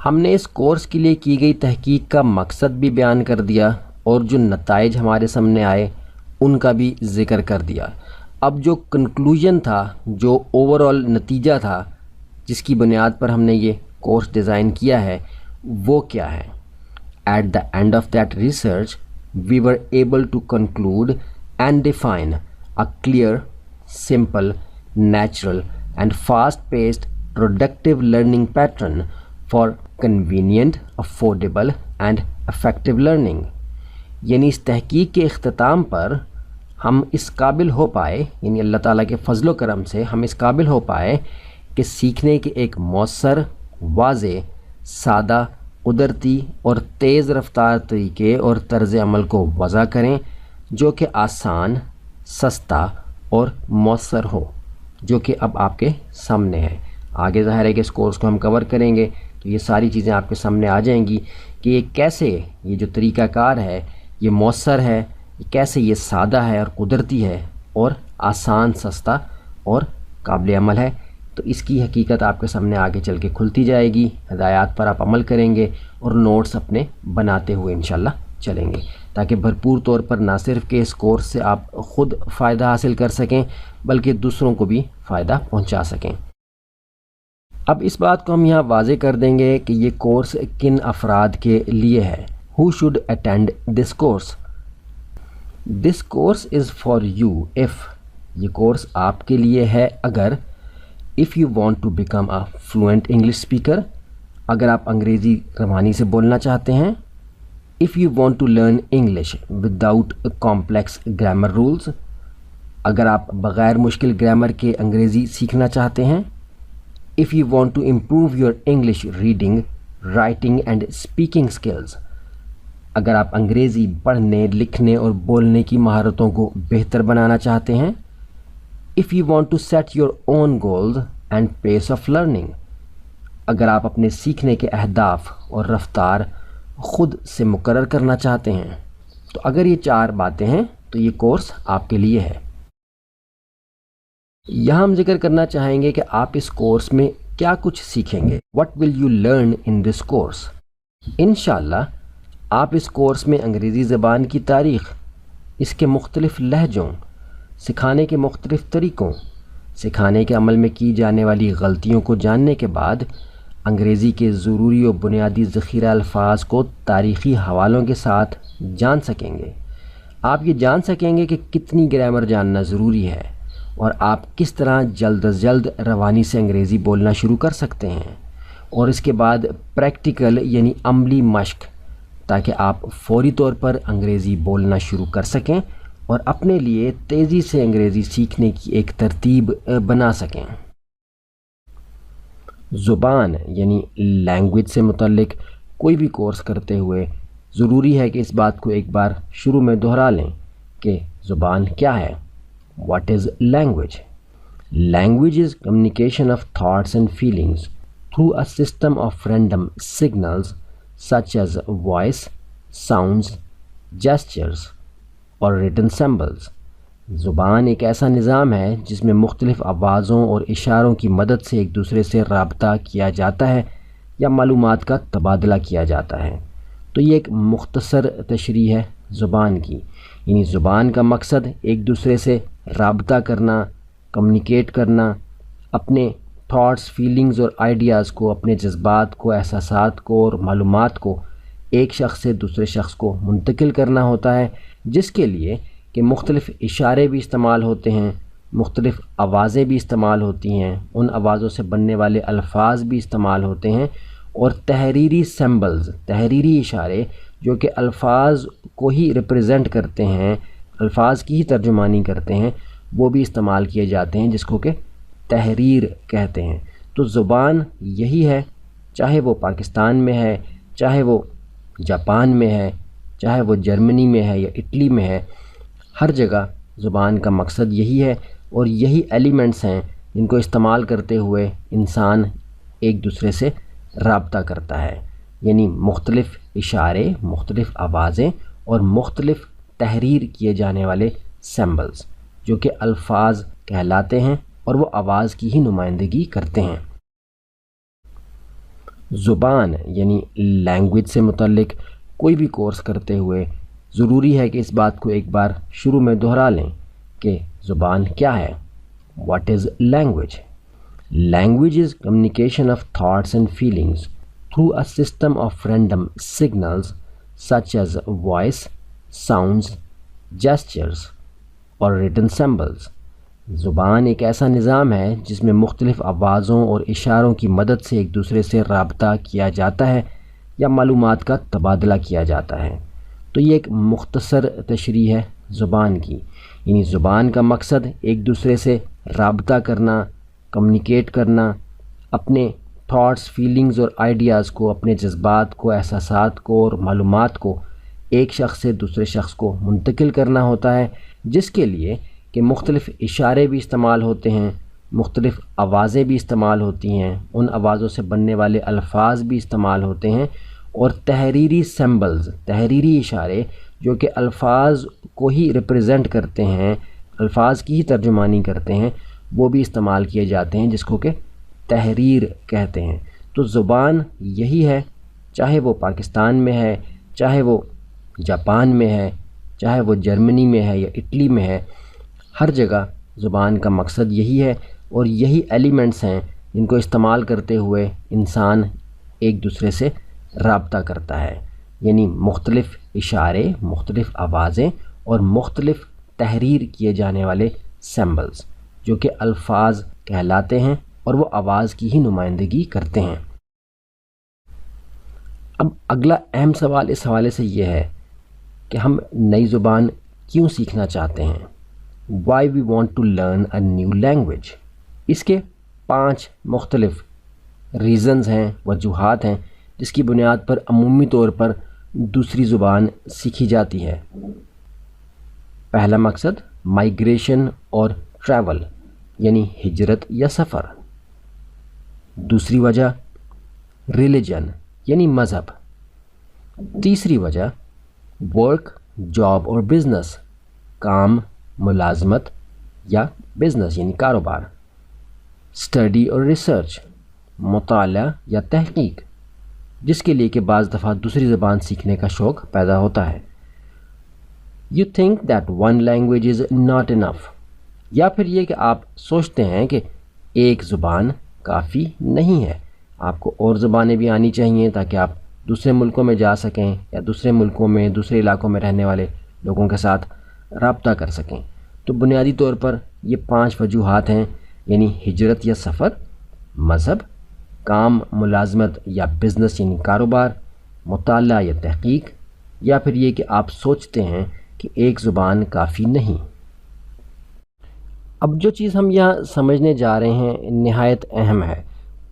ہم نے اس کورس کے لیے کی گئی تحقیق کا مقصد بھی بیان کر دیا اور جو نتائج ہمارے سامنے آئے ان کا بھی ذکر کر دیا۔ اب جو کنکلوژن تھا، جو اوورآل نتیجہ تھا جس کی بنیاد پر ہم نے یہ کورس ڈیزائن کیا ہے، وہ کیا ہے؟ At the end of that research, we were able to conclude and define a clear, simple, natural, and fast-paced productive learning pattern for convenient, affordable, and effective learning. یعنی اس تحقیق کے اختتام پر ہم اس قابل ہو پائے، یعنی اللہ تعالیٰ کے فضل و کرم سے ہم اس قابل ہو پائے کہ سیکھنے کے ایک مؤثر، واضح، سادہ، قدرتی اور تیز رفتار طریقے اور طرز عمل کو وضع کریں جو کہ آسان، سستا اور مؤثر ہو، جو کہ اب آپ کے سامنے ہے۔ آگے ظاہر ہے کہ اس کورس کو ہم کور کریں گے تو یہ ساری چیزیں آپ کے سامنے آ جائیں گی کہ یہ کیسے، یہ جو طریقہ کار ہے یہ مؤثر ہے، کیسے یہ سادہ ہے اور قدرتی ہے اور آسان، سستا اور قابل عمل ہے۔ تو اس کی حقیقت آپ کے سامنے آگے چل کے کھلتی جائے گی، ہدایات پر آپ عمل کریں گے اور نوٹس اپنے بناتے ہوئے انشاءاللہ چلیں گے، تاکہ بھرپور طور پر نہ صرف کہ اس کورس سے آپ خود فائدہ حاصل کر سکیں بلکہ دوسروں کو بھی فائدہ پہنچا سکیں۔ اب اس بات کو ہم یہاں واضح کر دیں گے کہ یہ کورس کن افراد کے لیے ہے۔ Who should attend this course? This course is for you if، یہ کورس آپ کے لیے ہے اگر if you want to become a fluent English speaker، اگر آپ انگریزی روانی سے بولنا چاہتے ہیں، if you want to learn English without complex grammar rules، اگر آپ بغیر مشکل گرامر کے انگریزی سیکھنا چاہتے ہیں، if you want to improve your English reading, writing and speaking skills، اگر آپ انگریزی پڑھنے، لکھنے اور بولنے کی مہارتوں کو بہتر بنانا چاہتے ہیں، if you want to set your own goals and pace of learning، اگر آپ اپنے سیکھنے کے اہداف اور رفتار خود سے مقرر کرنا چاہتے ہیں۔ تو اگر یہ 4 باتیں ہیں تو یہ کورس آپ کے لیے ہے۔ یہاں ہم ذکر کرنا چاہیں گے کہ آپ اس کورس میں کیا کچھ سیکھیں گے۔ What will you learn in this course؟ انشاءاللہ آپ اس کورس میں انگریزی زبان کی تاریخ، اس کے مختلف لہجوں، سکھانے کے مختلف طریقوں، سکھانے کے عمل میں کی جانے والی غلطیوں کو جاننے کے بعد انگریزی کے ضروری و بنیادی ذخیرہ الفاظ کو تاریخی حوالوں کے ساتھ جان سکیں گے۔ آپ یہ جان سکیں گے کہ کتنی گرامر جاننا ضروری ہے اور آپ کس طرح جلد از جلد روانی سے انگریزی بولنا شروع کر سکتے ہیں، اور اس کے بعد پریکٹیکل یعنی عملی مشق، تاکہ آپ فوری طور پر انگریزی بولنا شروع کر سکیں اور اپنے لیے تیزی سے انگریزی سیکھنے کی ایک ترتیب بنا سکیں۔ زبان یعنی لینگویج سے متعلق کوئی بھی کورس کرتے ہوئے ضروری ہے کہ اس بات کو ایک بار شروع میں دہرا لیں کہ زبان کیا ہے۔ What is language؟ Language is communication of thoughts and feelings through a system of random signals such as voice, sounds, gestures اور written symbols۔ زبان ایک ایسا نظام ہے جس میں مختلف آوازوں اور اشاروں کی مدد سے ایک دوسرے سے رابطہ کیا جاتا ہے یا معلومات کا تبادلہ کیا جاتا ہے۔ تو یہ ایک مختصر تشریح ہے زبان کی، یعنی زبان کا مقصد ایک دوسرے سے رابطہ کرنا، کمیونیکیٹ کرنا، اپنے تھاٹس، فیلنگز اور آئیڈیاز کو، اپنے جذبات کو، احساسات کو اور معلومات کو ایک شخص سے دوسرے شخص کو منتقل کرنا ہوتا ہے، جس کے لیے کہ مختلف اشارے بھی استعمال ہوتے ہیں، مختلف آوازیں بھی استعمال ہوتی ہیں، ان آوازوں سے بننے والے الفاظ بھی استعمال ہوتے ہیں، اور تحریری سمبلز، تحریری اشارے جو کہ الفاظ کو ہی ریپریزنٹ کرتے ہیں، الفاظ کی ہی ترجمانی کرتے ہیں، وہ بھی استعمال کیے جاتے ہیں، جس کو کہ تحریر کہتے ہیں۔ تو زبان یہی ہے، چاہے وہ پاکستان میں ہے، چاہے وہ جاپان میں ہے، چاہے وہ جرمنی میں ہے یا اٹلی میں ہے، ہر جگہ زبان کا مقصد یہی ہے، اور یہی ایلیمنٹس ہیں جن کو استعمال کرتے ہوئے انسان ایک دوسرے سے رابطہ کرتا ہے، یعنی مختلف اشارے، مختلف آوازیں اور مختلف تحریر کیے جانے والے سمبلز جو کہ الفاظ کہلاتے ہیں اور وہ آواز کی ہی نمائندگی کرتے ہیں۔ زبان یعنی لینگویج سے متعلق کوئی بھی کورس کرتے ہوئے ضروری ہے کہ اس بات کو ایک بار شروع میں دہرا لیں کہ زبان کیا ہے. What is language? Language is communication of thoughts and feelings through a system of random signals such as voice, sounds, gestures اور ریٹن سمبلز. زبان ایک ایسا نظام ہے جس میں مختلف آوازوں اور اشاروں کی مدد سے ایک دوسرے سے رابطہ کیا جاتا ہے یا معلومات کا تبادلہ کیا جاتا ہے. تو یہ ایک مختصر تشریح ہے زبان کی. یعنی زبان کا مقصد ایک دوسرے سے رابطہ کرنا، کمیونیکیٹ کرنا، اپنے تھاٹس، فیلنگز اور آئیڈیاز کو، اپنے جذبات کو، احساسات کو اور معلومات کو ایک شخص سے دوسرے شخص کو منتقل کرنا ہوتا ہے، جس کے لیے کہ مختلف اشارے بھی استعمال ہوتے ہیں، مختلف آوازیں بھی استعمال ہوتی ہیں، ان آوازوں سے بننے والے الفاظ بھی استعمال ہوتے ہیں، اور تحریری سمبلز، تحریری اشارے جو کہ الفاظ کو ہی ریپرزینٹ کرتے ہیں، الفاظ کی ہی ترجمانی کرتے ہیں، وہ بھی استعمال کیے جاتے ہیں، جس کو کہ تحریر کہتے ہیں. تو زبان یہی ہے، چاہے وہ پاکستان میں ہے، چاہے وہ جاپان میں ہے، چاہے وہ جرمنی میں ہے یا اٹلی میں ہے، ہر جگہ زبان کا مقصد یہی ہے، اور یہی ایلیمنٹس ہیں جن کو استعمال کرتے ہوئے انسان ایک دوسرے سے رابطہ کرتا ہے. یعنی مختلف اشارے، مختلف آوازیں اور مختلف تحریر کیے جانے والے سمبلز جو کہ الفاظ کہلاتے ہیں اور وہ آواز کی ہی نمائندگی کرتے ہیں. اب اگلا اہم سوال اس حوالے سے یہ ہے کہ ہم نئی زبان کیوں سیکھنا چاہتے ہیں؟ Why we want to learn a new language. اس کے 5 مختلف ریزنز ہیں، وجوہات ہیں، جس کی بنیاد پر عمومی طور پر دوسری زبان سیکھی جاتی ہے. پہلا مقصد مائیگریشن اور ٹریول یعنی ہجرت یا سفر. دوسری وجہ ریلیجن یعنی مذہب. تیسری وجہ ورک، جاب اور بزنس، کام، ملازمت یا بزنس یعنی کاروبار. اسٹڈی اور ریسرچ، مطالعہ یا تحقیق، جس کے لیے کہ بعض دفعہ دوسری زبان سیکھنے کا شوق پیدا ہوتا ہے. You think that one language is not enough, یا پھر یہ کہ آپ سوچتے ہیں کہ ایک زبان کافی نہیں ہے، آپ کو اور زبانیں بھی آنی چاہیے تاکہ آپ دوسرے ملکوں میں جا سکیں یا دوسرے ملکوں میں، دوسرے علاقوں میں رہنے والے لوگوں کے ساتھ رابطہ کر سکیں. تو بنیادی طور پر یہ 5 وجوہات ہیں، یعنی ہجرت یا سفر، مذہب، کام، ملازمت یا بزنس یعنی کاروبار، مطالعہ یا تحقیق، یا پھر یہ کہ آپ سوچتے ہیں کہ ایک زبان کافی نہیں. اب جو چیز ہم یہاں سمجھنے جا رہے ہیں نہایت اہم ہے،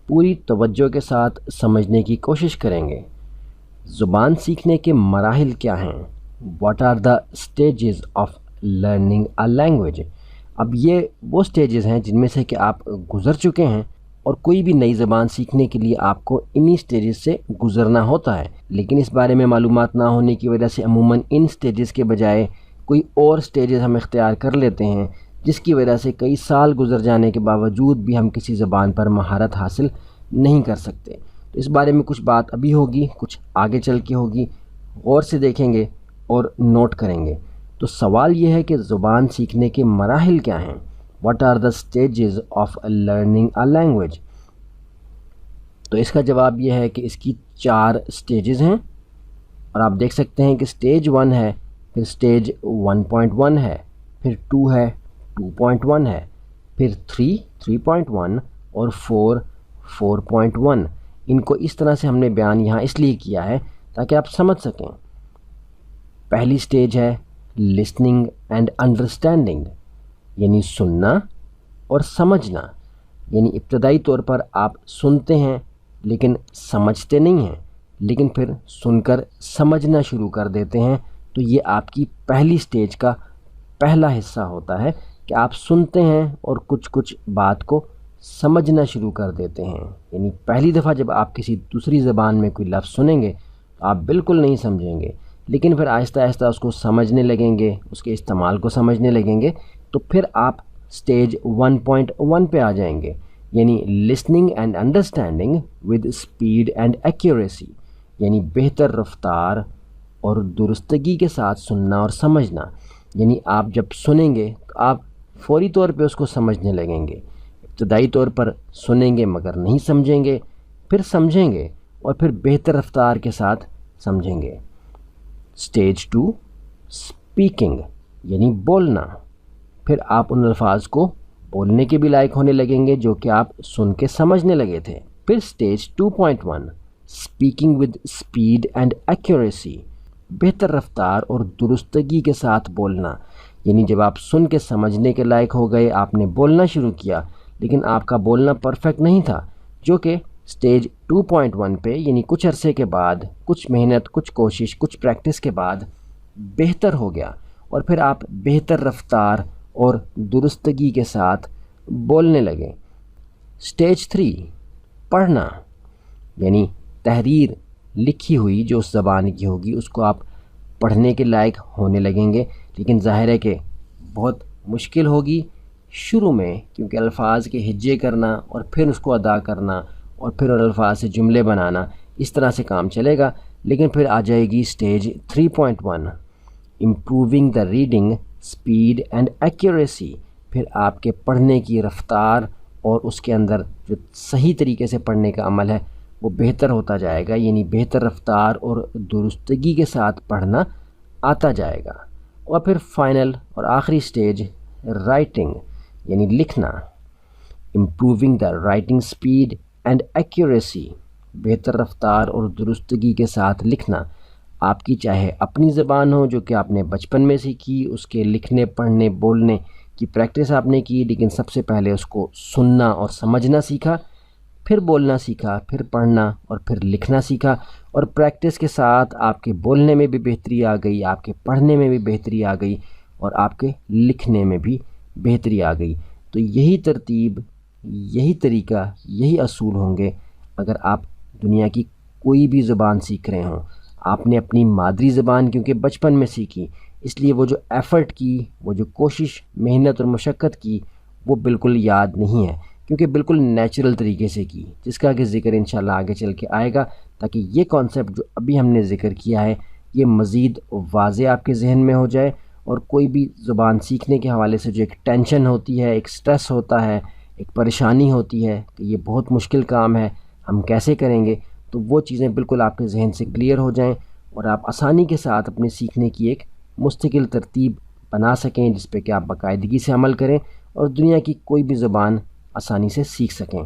پوری توجہ کے ساتھ سمجھنے کی کوشش کریں گے. زبان سیکھنے کے مراحل کیا ہیں؟ What are the stages of learning a language. اب یہ وہ سٹیجز ہیں جن میں سے کہ آپ گزر چکے ہیں، اور کوئی بھی نئی زبان سیکھنے کے لیے آپ کو انہی سٹیجز سے گزرنا ہوتا ہے. لیکن اس بارے میں معلومات نہ ہونے کی وجہ سے عموماً ان سٹیجز کے بجائے کوئی اور سٹیجز ہم اختیار کر لیتے ہیں، جس کی وجہ سے کئی سال گزر جانے کے باوجود بھی ہم کسی زبان پر مہارت حاصل نہیں کر سکتے. تو اس بارے میں کچھ بات ابھی ہوگی، کچھ آگے چل کے ہوگی، غور سے دیکھیں گے اور نوٹ کریں گے. تو سوال یہ ہے کہ زبان سیکھنے کے مراحل کیا ہیں؟ What are the stages of learning a language. تو اس کا جواب یہ ہے کہ اس کی 4 سٹیجز ہیں، اور آپ دیکھ سکتے ہیں کہ سٹیج 1 ہے، پھر سٹیج 1.1 ہے، پھر 2 ہے، 2.1 ہے، پھر 3، 3.1 اور 4، 4.1. ان کو اس طرح سے ہم نے بیان یہاں اس لیے کیا ہے تاکہ آپ سمجھ سکیں. پہلی سٹیج ہے لسننگ اینڈ انڈرسٹینڈنگ، یعنی سننا اور سمجھنا. یعنی ابتدائی طور پر آپ سنتے ہیں لیکن سمجھتے نہیں ہیں، لیکن پھر سن کر سمجھنا شروع کر دیتے ہیں. تو یہ آپ کی پہلی سٹیج کا پہلا حصہ ہوتا ہے کہ آپ سنتے ہیں اور کچھ بات کو سمجھنا شروع کر دیتے ہیں. یعنی پہلی دفعہ جب آپ کسی دوسری زبان میں کوئی لفظ سنیں گے تو آپ بالکل نہیں سمجھیں گے، لیکن پھر آہستہ آہستہ اس کو سمجھنے لگیں گے، اس کے استعمال کو سمجھنے لگیں گے، تو پھر آپ سٹیج 1.1 پہ آ جائیں گے. یعنی listening and understanding with speed and accuracy, یعنی بہتر رفتار اور درستگی کے ساتھ سننا اور سمجھنا، یعنی آپ جب سنیں گے تو آپ فوری طور پہ اس کو سمجھنے لگیں گے، ابتدائی طور پر سنیں گے مگر نہیں سمجھیں گے، پھر سمجھیں گے اور پھر بہتر رفتار کے ساتھ سمجھیں گے۔ اسٹیج 2 اسپیکنگ، یعنی بولنا، پھر آپ ان الفاظ کو بولنے کے بھی لائق ہونے لگیں گے جو کہ آپ سن کے سمجھنے لگے تھے۔ پھر stage 2.1 speaking with speed and accuracy, بہتر رفتار اور درستگی کے ساتھ بولنا، یعنی جب آپ سن کے سمجھنے کے لائق ہو گئے، آپ نے بولنا شروع کیا لیکن آپ کا بولنا پرفیکٹ نہیں تھا، جو کہ اسٹیج 2.1 پہ یعنی کچھ عرصے کے بعد، کچھ محنت، کچھ کوشش، کچھ پریکٹس کے بعد بہتر ہو گیا، اور پھر آپ بہتر رفتار اور درستگی کے ساتھ بولنے لگے۔ اسٹیج 3 پڑھنا، یعنی تحریر لکھی ہوئی جو اس زبان کی ہوگی اس کو آپ پڑھنے کے لائق ہونے لگیں گے، لیکن ظاہر ہے کہ بہت مشکل ہوگی شروع میں، کیونکہ الفاظ کے ہجے کرنا اور پھر اس کو ادا کرنا اور پھر ان الفاظ سے جملے بنانا، اس طرح سے کام چلے گا۔ لیکن پھر آ جائے گی stage 3.1 improving the reading speed and accuracy, پھر آپ کے پڑھنے کی رفتار اور اس کے اندر جو صحیح طریقے سے پڑھنے کا عمل ہے وہ بہتر ہوتا جائے گا، یعنی بہتر رفتار اور درستگی کے ساتھ پڑھنا آتا جائے گا۔ اور پھر فائنل اور آخری سٹیج رائٹنگ، یعنی لکھنا، improving the writing speed and accuracy, بہتر رفتار اور درستگی کے ساتھ لکھنا۔ آپ کی چاہے اپنی زبان ہو جو کہ آپ نے بچپن میں سیکھی، اس کے لکھنے پڑھنے بولنے کی پریکٹس آپ نے کی، لیکن سب سے پہلے اس کو سننا اور سمجھنا سیکھا، پھر بولنا سیکھا، پھر پڑھنا اور پھر لکھنا سیکھا، اور پریکٹس کے ساتھ آپ کے بولنے میں بھی بہتری آ گئی، آپ کے پڑھنے میں بھی بہتری آ گئی، اور آپ کے لکھنے میں بھی بہتری آ گئی۔ تو یہی ترتیب، یہی طریقہ، یہی اصول ہوں گے اگر آپ دنیا کی کوئی بھی زبان سیکھ رہے ہوں۔ آپ نے اپنی مادری زبان کیونکہ بچپن میں سیکھی، اس لیے وہ جو ایفرٹ کی، وہ جو کوشش، محنت اور مشقت کی، وہ بالکل یاد نہیں ہے، کیونکہ بالکل نیچرل طریقے سے کی، جس کا کہ ذکر انشاءاللہ آگے چل کے آئے گا، تاکہ یہ کانسیپٹ جو ابھی ہم نے ذکر کیا ہے یہ مزید واضح آپ کے ذہن میں ہو جائے، اور کوئی بھی زبان سیکھنے کے حوالے سے جو ایک ٹینشن ہوتی ہے، ایک سٹریس ہوتا ہے، ایک پریشانی ہوتی ہے کہ یہ بہت مشکل کام ہے، ہم کیسے کریں گے، تو وہ چیزیں بالکل آپ کے ذہن سے کلیئر ہو جائیں، اور آپ آسانی کے ساتھ اپنے سیکھنے کی ایک مستقل ترتیب بنا سکیں، جس پہ کہ آپ باقاعدگی سے عمل کریں اور دنیا کی کوئی بھی زبان آسانی سے سیکھ سکیں۔